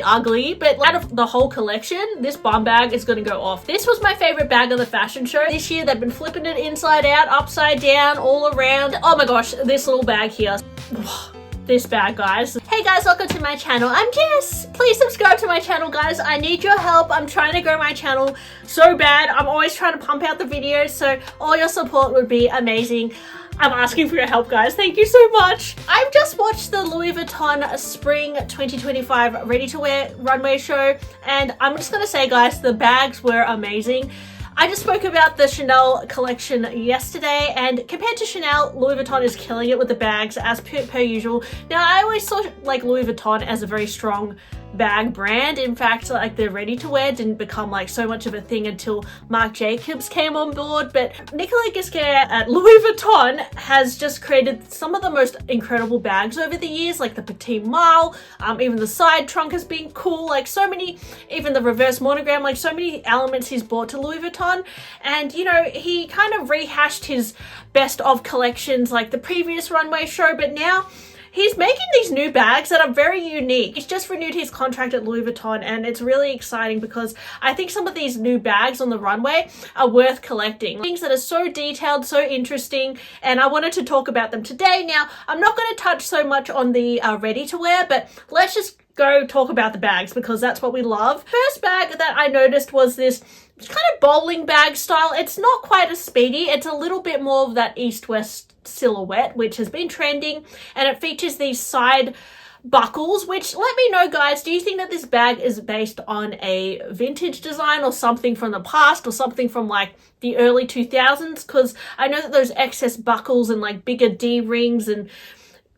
bit ugly, but out of the whole collection, this bum bag is gonna go off. This was my favorite bag of the fashion show this year. They've been flipping it inside out, upside down, all around. Oh my gosh, this little bag here. This bag, guys. Hey guys, welcome to my channel. I'm Jess. Please subscribe to my channel, guys. I need your help. I'm trying to grow my channel so bad. I'm always trying to pump out the videos, so all your support would be amazing. I'm asking for your help, guys. Thank you so much. I've just watched the Louis Vuitton Spring 2025 ready-to-wear runway show, and I'm just gonna say, guys, the bags were amazing. I just spoke about the Chanel collection yesterday, and compared to Chanel, Louis Vuitton is killing it with the bags as per usual. Now, I always saw like Louis Vuitton as a very strong bag brand. In fact, like their ready-to-wear didn't become like so much of a thing until Marc Jacobs came on board, but Nicolas Ghesquière at Louis Vuitton has just created some of the most incredible bags over the years, like the Petite Malle, even the side trunk has been cool, like so many, even the reverse monogram, like so many elements he's brought to Louis Vuitton. And you know, he kind of rehashed his best of collections like the previous runway show, but now he's making these new bags that are very unique. He's just renewed his contract at Louis Vuitton, and it's really exciting because I think some of these new bags on the runway are worth collecting. Things that are so detailed, so interesting, and I wanted to talk about them today. Now, I'm not going to touch so much on the ready-to-wear, but let's just go talk about the bags because that's what we love. First bag that I noticed was this kind of bowling bag style. It's not quite as speedy. It's a little bit more of that east-west silhouette, which has been trending, and it features these side buckles, which, let me know, guys, do you think that this bag is based on a vintage design or something from the past or something from like the early 2000s? Because I know that those excess buckles and like bigger D rings and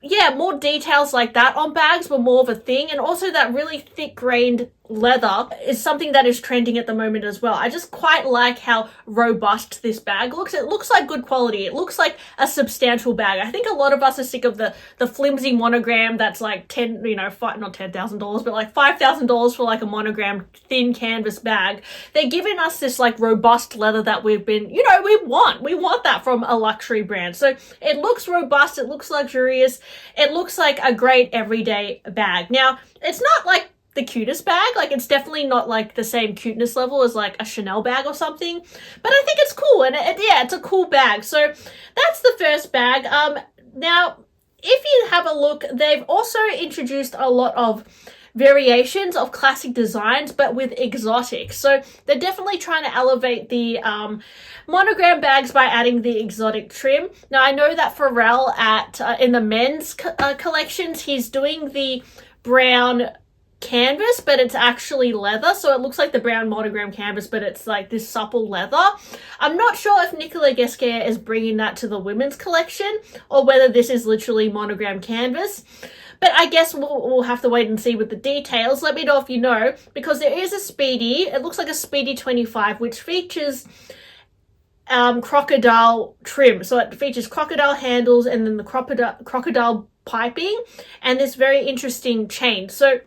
yeah, more details like that on bags were more of a thing, and also that really thick grained leather is something that is trending at the moment as well. I just quite like how robust this bag looks. It looks like good quality. It looks like a substantial bag. I think a lot of us are sick of the flimsy monogram that's like not $10,000, but like $5,000 for like a monogram thin canvas bag. They're giving us this like robust leather that we've been, you know, we want that from a luxury brand. So it looks robust, it looks luxurious, it looks like a great everyday bag. Now, it's not like the cutest bag, like it's definitely not like the same cuteness level as like a Chanel bag or something, but I think it's cool, and yeah, it's a cool bag. So that's the first bag. Now if you have a look, they've also introduced a lot of variations of classic designs but with exotic, so they're definitely trying to elevate the monogram bags by adding the exotic trim. Now I know that Pharrell at in the men's collections, he's doing the brown canvas, but it's actually leather, so it looks like the brown monogram canvas, but it's like this supple leather. I'm not sure if Nicolas Ghesquière is bringing that to the women's collection or whether this is literally monogram canvas, but I guess we'll have to wait and see with the details. Let me know if you know, because there is a Speedy, it looks like a Speedy 25, which features crocodile trim. So it features crocodile handles and then the crocodile piping and this very interesting chain. So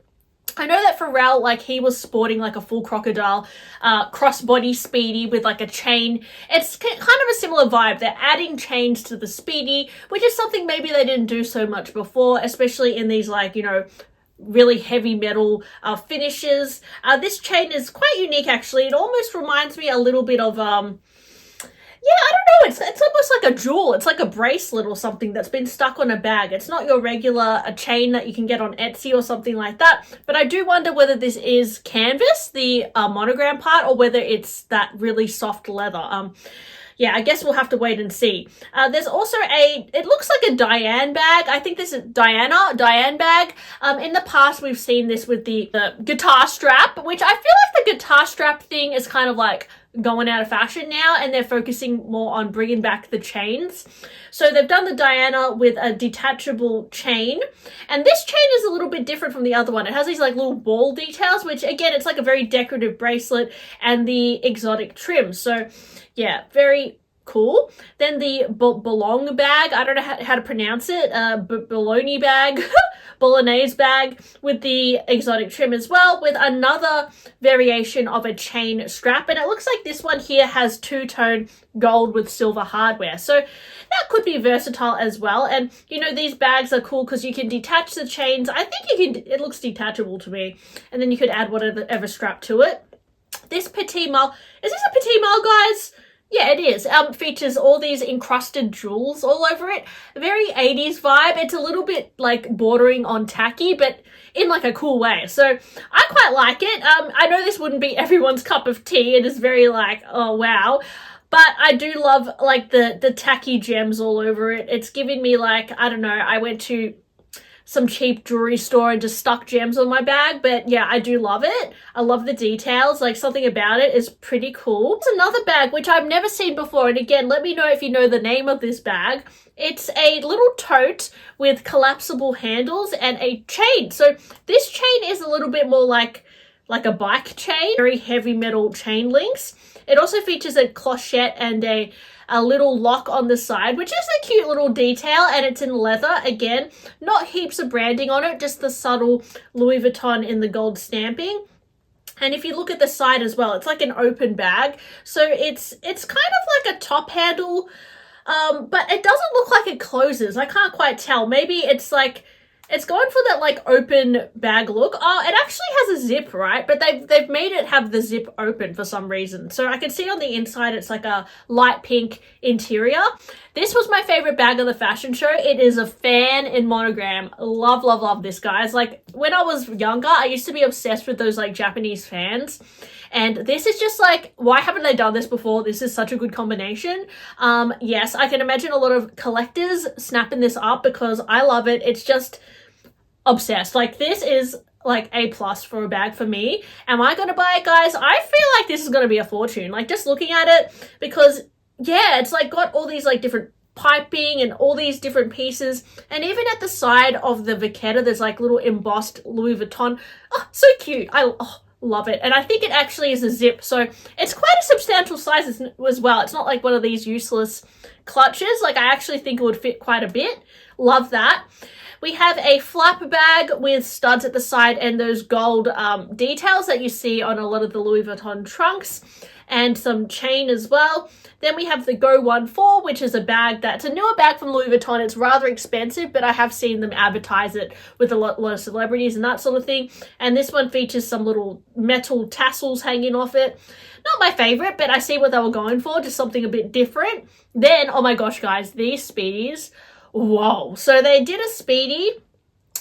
I know that Pharrell, like, he was sporting like a full crocodile crossbody Speedy with like a chain. It's kind of a similar vibe. They're adding chains to the Speedy, which is something maybe they didn't do so much before, especially in these like, you know, really heavy metal finishes. This chain is quite unique, actually. It almost reminds me a little bit of yeah, I don't know, it's almost like a jewel. It's like a bracelet or something that's been stuck on a bag. It's not your regular chain that you can get on Etsy or something like that. But I do wonder whether this is canvas, the monogram part, or whether it's that really soft leather. Yeah, I guess we'll have to wait and see. There's also it looks like a Diane bag. I think this is Diane bag. In the past, we've seen this with the guitar strap, which I feel like the guitar strap thing is kind of like going out of fashion now, and they're focusing more on bringing back the chains. So they've done the Diana with a detachable chain, and this chain is a little bit different from the other one. It has these like little ball details, which again, it's like a very decorative bracelet, and the exotic trim. So yeah, very cool. Then the Boulogne bag, I don't know how to pronounce it, Boulogne bag, Bolognese bag with the exotic trim as well, with another variation of a chain strap. And it looks like this one here has two-tone gold with silver hardware. So that could be versatile as well. And you know, these bags are cool because you can detach the chains. I think you can, it looks detachable to me. And then you could add whatever strap to it. This Petit Mal, is this a Petit Mal, guys? Yeah, it is. Features all these encrusted jewels all over it. A very 80s vibe. It's a little bit like bordering on tacky, but in like a cool way. So I quite like it. I know this wouldn't be everyone's cup of tea. It is very like, oh wow. But I do love like the tacky gems all over it. It's giving me like, I don't know, I went to some cheap jewelry store and just stuck gems on my bag. But yeah, I do love it. I love the details. Like, something about it is pretty cool. It's another bag which I've never seen before. And again, let me know if you know the name of this bag. It's a little tote with collapsible handles and a chain. So this chain is a little bit more like a bike chain, very heavy metal chain links. It also features a clochette and a little lock on the side, which is a cute little detail, and it's in leather. Again, not heaps of branding on it, just the subtle Louis Vuitton in the gold stamping. And if you look at the side as well, it's like an open bag. So it's kind of like a top handle, but it doesn't look like it closes. I can't quite tell. Maybe it's like, it's going for that like open bag look. Oh, it actually has a zip, right? But they've made it have the zip open for some reason. So I can see on the inside it's like a light pink interior. This was my favorite bag of the fashion show. It is a fan in monogram. Love, love, love this, guys. Like, when I was younger, I used to be obsessed with those like Japanese fans. And this is just like, why haven't they done this before? This is such a good combination. Yes, I can imagine a lot of collectors snapping this up because I love it. It's just obsessed. Like, this is like A+ for a bag for me. Am I gonna buy it, guys? I feel like this is gonna be a fortune. Like, just looking at it, because yeah, it's like got all these like different piping and all these different pieces, and even at the side of the vachetta there's like little embossed Louis Vuitton. Oh, so cute. I love it. And I think it actually is a zip, so it's quite a substantial size as well. It's not like one of these useless clutches. Like, I actually think it would fit quite a bit. Love that. We have a flap bag with studs at the side and those gold details that you see on a lot of the Louis Vuitton trunks, and some chain as well. Then we have the Go 14, which is a bag that's a newer bag from Louis Vuitton. It's rather expensive, but I have seen them advertise it with a lot of celebrities and that sort of thing. And this one features some little metal tassels hanging off it. Not my favorite, but I see what they were going for, just something a bit different. Then, oh my gosh, guys, these Speedies. Whoa. So they did a Speedy.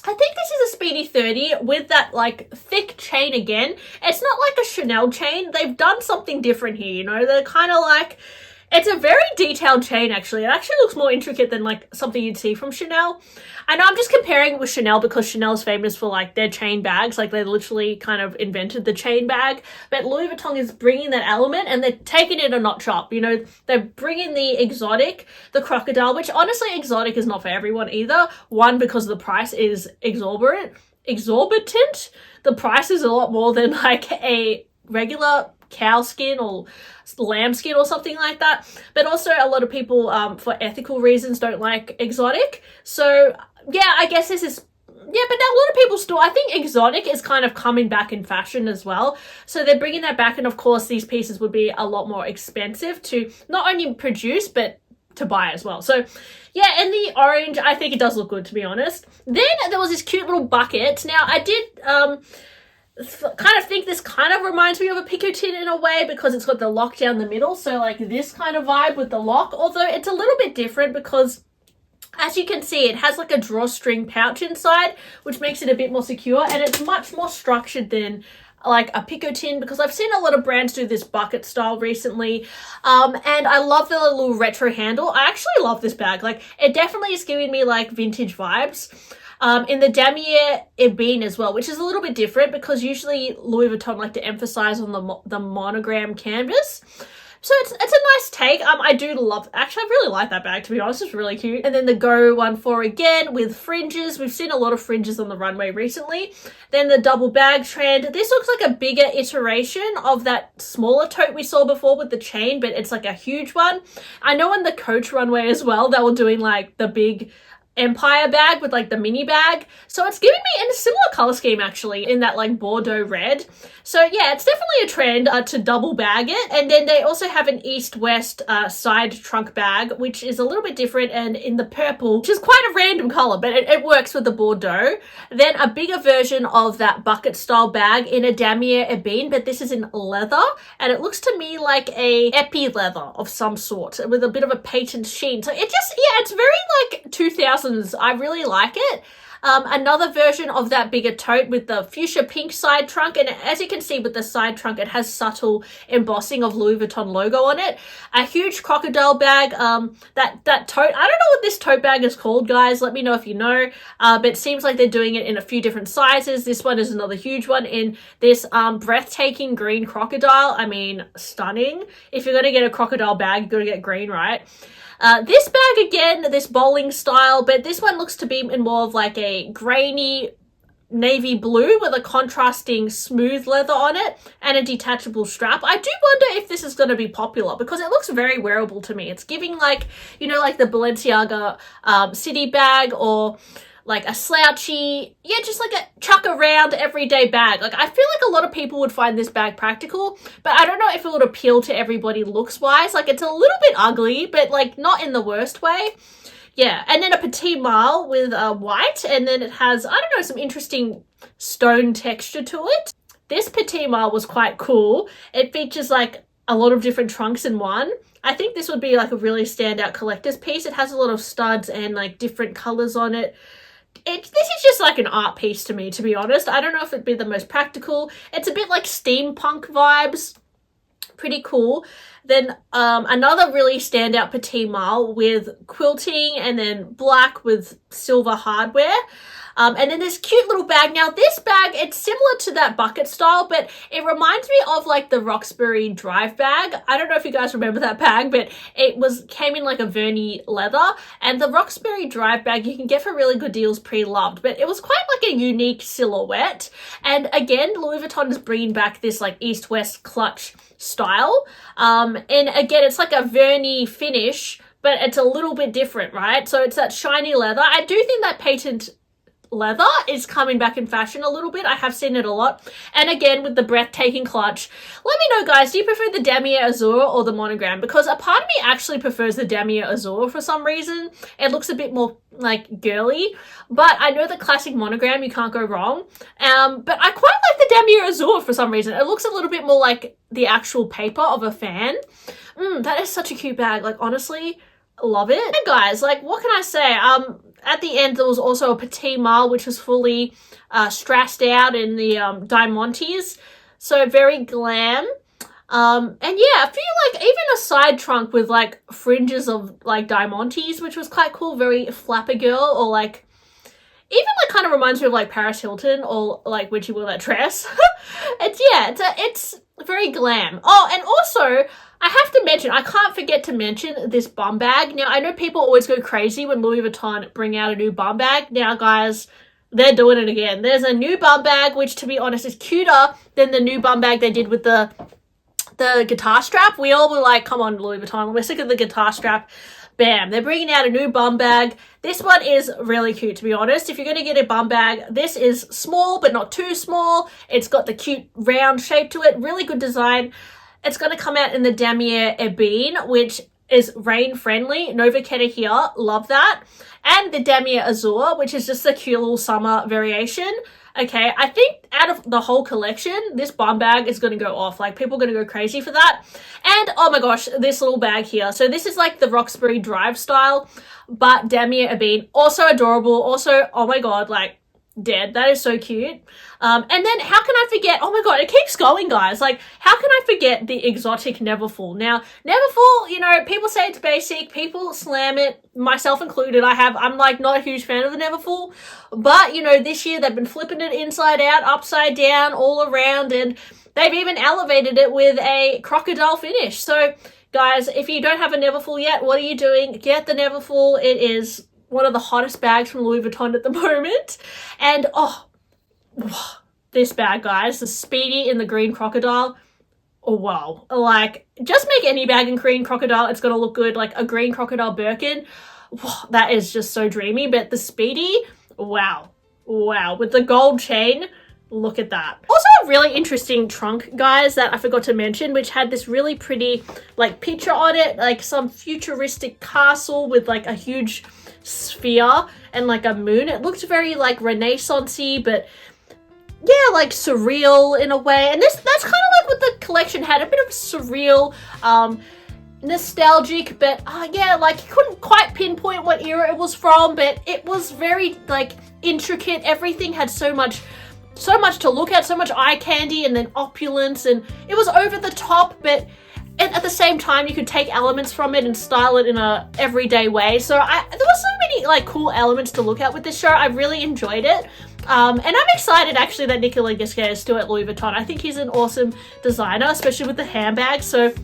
I think this is a Speedy 30 with that like thick chain again. It's not like a Chanel chain. They've done something different here, you know. They're kind of like, it's a very detailed chain actually. It actually looks more intricate than like something you'd see from Chanel. I know I'm just comparing it with Chanel because Chanel's famous for like their chain bags. Like, they literally kind of invented the chain bag. But Louis Vuitton is bringing that element and they're taking it a notch up. You know, they're bringing the exotic, the crocodile, which honestly exotic is not for everyone either. One, because the price is exorbitant. The price is a lot more than like a regular cow skin or lamb skin or something like that. But also a lot of people for ethical reasons don't like exotic. So yeah, I guess this is, yeah, but a lot of people still, I think exotic is kind of coming back in fashion as well. So they're bringing that back, and of course these pieces would be a lot more expensive to not only produce but to buy as well. So yeah, and the orange, I think it does look good, to be honest. Then there was this cute little bucket. Now I did kind of think this kind of reminds me of a picotin in a way because it's got the lock down the middle. So like this kind of vibe with the lock, although it's a little bit different because, as you can see, it has like a drawstring pouch inside, which makes it a bit more secure, and it's much more structured than like a picotin, because I've seen a lot of brands do this bucket style recently. And I love the little retro handle. I actually love this bag. Like, it definitely is giving me like vintage vibes. In the damier ebene as well, which is a little bit different because usually Louis Vuitton like to emphasize on the monogram canvas. So it's a nice take. I do love, actually I really like that bag, to be honest. It's really cute. And then the Go 1.4 again with fringes. We've seen a lot of fringes on the runway recently. Then the double bag trend. This looks like a bigger iteration of that smaller tote we saw before with the chain, but it's like a huge one. I know on the Coach runway as well, they were doing like the big Empire bag with like the mini bag. So it's giving me in a similar color scheme actually, in that like Bordeaux red. So yeah, it's definitely a trend to double bag it. And then they also have an east-west side trunk bag, which is a little bit different and in the purple, which is quite a random color, but it works with the Bordeaux. Then a bigger version of that bucket style bag in a damier ebene, but this is in leather. And it looks to me like a epi leather of some sort with a bit of a patent sheen. So it just, yeah, it's very like 2000s. I really like it. Another version of that bigger tote with the fuchsia pink side trunk, and as you can see with the side trunk, it has subtle embossing of Louis Vuitton logo on it. A huge crocodile bag. That tote, I don't know what this tote bag is called, guys. Let me know if you know. But it seems like they're doing it in a few different sizes. This one is another huge one in this breathtaking green crocodile. I mean, stunning. If you're gonna get a crocodile bag, you're gonna get green, right? This bag again, this bowling style, but this one looks to be in more of like a grainy navy blue with a contrasting smooth leather on it and a detachable strap. I do wonder if this is going to be popular because it looks very wearable to me. It's giving like, you know, like the Balenciaga city bag, or like a slouchy, yeah, just like a chuck around everyday bag. Like I feel like a lot of people would find this bag practical, but I don't know if it would appeal to everybody looks wise. Like it's a little bit ugly, but like not in the worst way. Yeah, and then a petite maille with white, and then it has, I don't know, some interesting stone texture to it. This petite maille was quite cool. It features like a lot of different trunks in one. I think this would be like a really standout collector's piece. It has a lot of studs and like different colors on it. This is just like an art piece to me, to be honest. I don't know if it'd be the most practical. It's a bit like steampunk vibes. Pretty cool. Then another really standout petite maille with quilting and then black with silver hardware. And then this cute little bag. Now this bag, it's similar to that bucket style, but it reminds me of like the Roxbury Drive bag. I don't know if you guys remember that bag, but it came in like a verni leather, and the Roxbury Drive bag you can get for really good deals pre-loved, but it was quite like a unique silhouette. And again, Louis Vuitton is bringing back this like east-west clutch style. And again, it's like a verni finish, but it's a little bit different, right? So it's that shiny leather. I do think that patent leather is coming back in fashion a little bit. I have seen it a lot. And again, with the breathtaking clutch. Let me know, guys, do you prefer the damier azur or the monogram? Because a part of me actually prefers the damier azur for some reason. It looks a bit more like girly, but I know the classic monogram, you can't go wrong. But I quite like the damier azur for some reason. It looks a little bit more like the actual paper of a fan. That is such a cute bag. Like, honestly, love it. And guys, like, what can I say? At the end, there was also a petite maille, which was fully strassed out in the diamantes. So very glam. And yeah, I feel like even a side trunk with like fringes of like diamantes, which was quite cool. Very flapper girl, or like, even like kind of reminds me of like Paris Hilton, or like when she wore that dress. It's very glam. Oh, and also, I have to mention, I can't forget to mention this bum bag. Now, I know people always go crazy when Louis Vuitton bring out a new bum bag. Now, guys, they're doing it again. There's a new bum bag, which, to be honest, is cuter than the new bum bag they did with the guitar strap. We all were like, come on, Louis Vuitton, we're sick of the guitar strap. Bam, they're bringing out a new bum bag. This one is really cute, to be honest. If you're going to get a bum bag, this is small, but not too small. It's got the cute round shape to it. Really good design. It's going to come out in the damier ebene, which is rain friendly. No vachetta here. Love that. And the damier azur, which is just a cute little summer variation. Okay, I think out of the whole collection, this bum bag is going to go off. Like, people are going to go crazy for that. And, oh my gosh, this little bag here. So this is like the Roxbury Drive style, but damier ebene. Also adorable. Also, oh my god, like, dead. That is so cute. And then how can I forget, oh my god, it keeps going, guys. Like, how can I forget the exotic Neverfull? Now, Neverfull, you know, people say it's basic, people slam it, myself included. I'm like not a huge fan of the Neverfull, but you know, this year they've been flipping it inside out, upside down, all around, and they've even elevated it with a crocodile finish. So Guys, if you don't have a Neverfull yet, what are you doing? Get the Neverfull. It is one of the hottest bags from Louis Vuitton at the moment. And oh, this bag, guys, the Speedy in the green crocodile. Oh, wow. Like, just make any bag in green crocodile. It's going to look good. Like a green crocodile Birkin. That is just so dreamy. But the Speedy, wow. Wow. With the gold chain, look at that. Also a really interesting trunk, guys, that I forgot to mention, which had this really pretty, like, picture on it. Like some futuristic castle with, like, a huge sphere and, like, a moon. It looked very, like, Renaissance-y, but yeah, like surreal in a way. And that's kind of like what the collection had, a bit of surreal, nostalgic, but yeah, like you couldn't quite pinpoint what era it was from, but it was very like intricate. Everything had so much to look at, so much eye candy, and then opulence, and it was over the top, but at the same time you could take elements from it and style it in a everyday way. So there were so many like cool elements to look at with this show. I really enjoyed it. And I'm excited actually that Nicolas Ghesquière is still at Louis Vuitton. I think he's an awesome designer, especially with the handbag. So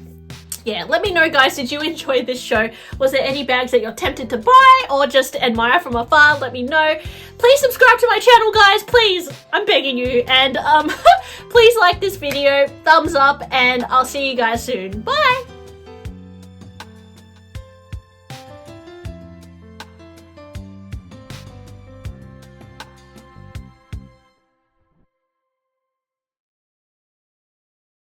yeah, let me know, guys, did you enjoy this show? Was there any bags that you're tempted to buy or just admire from afar? Let me know. Please subscribe to my channel, guys. Please, I'm begging you. And please like this video, thumbs up, and I'll see you guys soon. Bye!